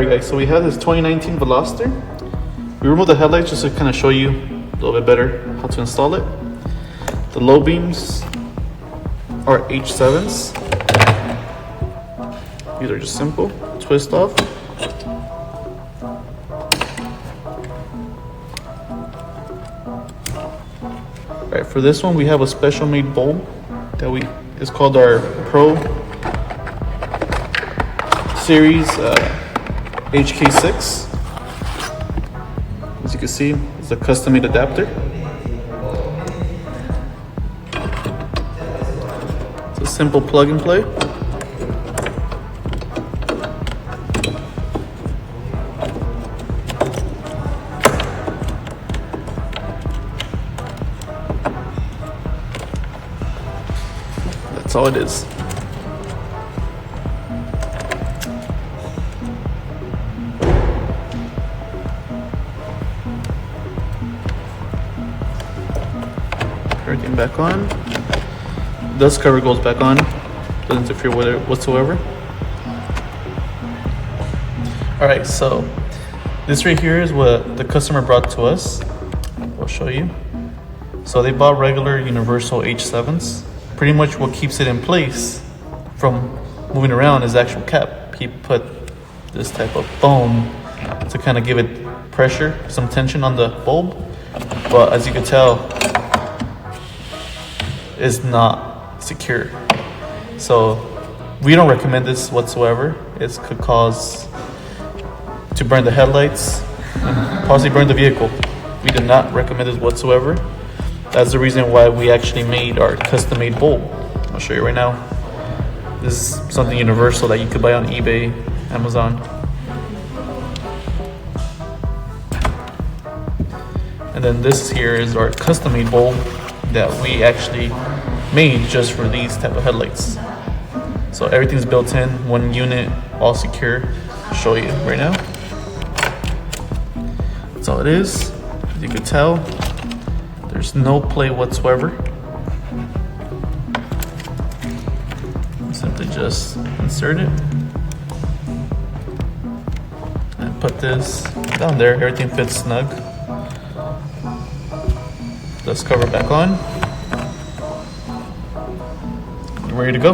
Alright guys, so we have this 2019 Veloster. We removed the headlights just to kind of show you a little bit better how to install it. The low beams are H7s. These are just simple, twist off. Alright, for this one we have a special made bulb that it's called our Pro Series HK6. As you can see, it's a custom made adapter. It's a simple plug and play. That's all it is. Everything back on. Dust cover goes back on. Doesn't interfere with it whatsoever. Alright, so this right here is what the customer brought to us. I'll show you. So they bought regular universal H7s. Pretty much what keeps it in place from moving around is the actual cap. He put this type of foam to kind of give it pressure, some tension on the bulb. But as you can tell, it's not secure. So we don't recommend this whatsoever. It could cause to burn the headlights and possibly burn the vehicle. We do not recommend this whatsoever. That's the reason why we actually made our custom made bulb. I'll show you right now. This is something universal that you could buy on eBay, Amazon. And then this here is our custom made bulb that we actually made just for these type of headlights. So everything's built in, one unit, all secure. I'll show you right now. That's all it is. As you can tell, there's no play whatsoever. Simply just insert it and put this down there. Everything fits snug. Dust cover back on. You're ready to go.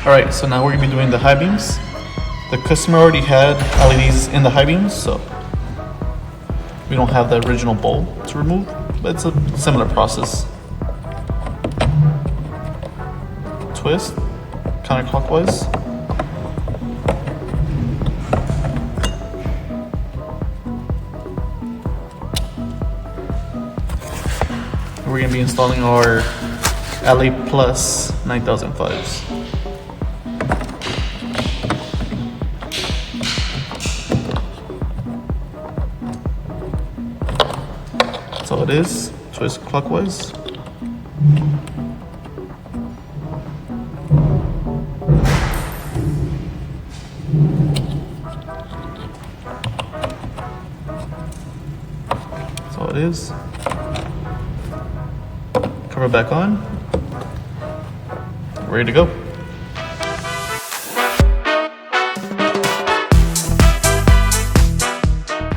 Alright, so now we're going to be doing the high beams. The customer already had LEDs in the high beams, so we don't have the original bulb to remove, but it's a similar process. Twist, counterclockwise. We're going to be installing our LA Plus 9005s. That's all it is. Twist clockwise. That's all it is. Cover back on. Ready to go.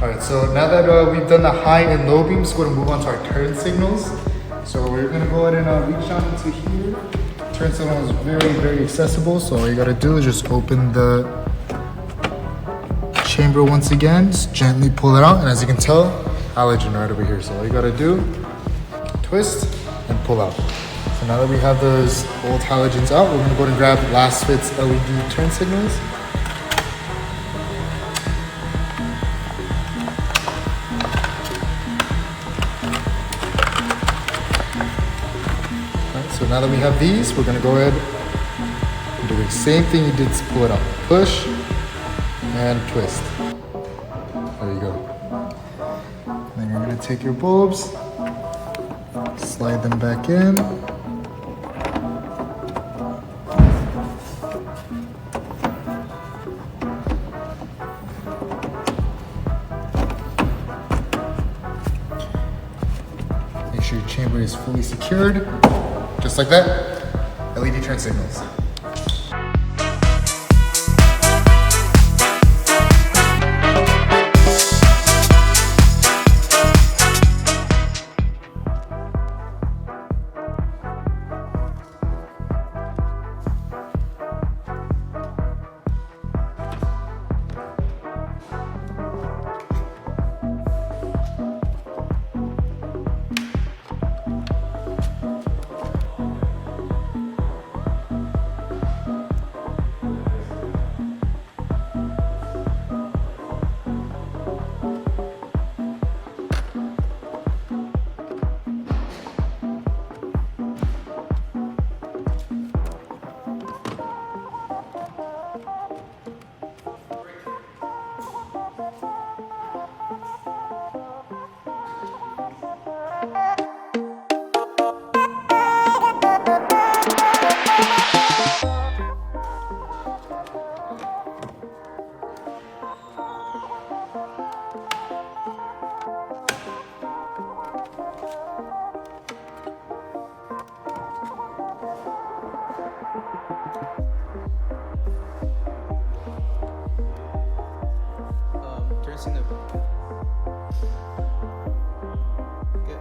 Alright, so now that we've done the high and low beams, we're going to move on to our turn signals. So we're going to go ahead and reach down into here. Turn signal is very, very accessible. So all you got to do is just open the chamber once again. Just gently pull it out. And as you can tell, halogen right over here. So all you got to do, twist and pull out. So now that we have those old halogens out, we're going to go ahead and grab Lasfit's LED turn signals. So now that we have these, we're gonna go ahead and do the same thing you did to pull it out. Push and twist. There you go. Then you're gonna take your bulbs, slide them back in. Make sure your chamber is fully secured. Just like that, LED turn signals. Turn signal. Good.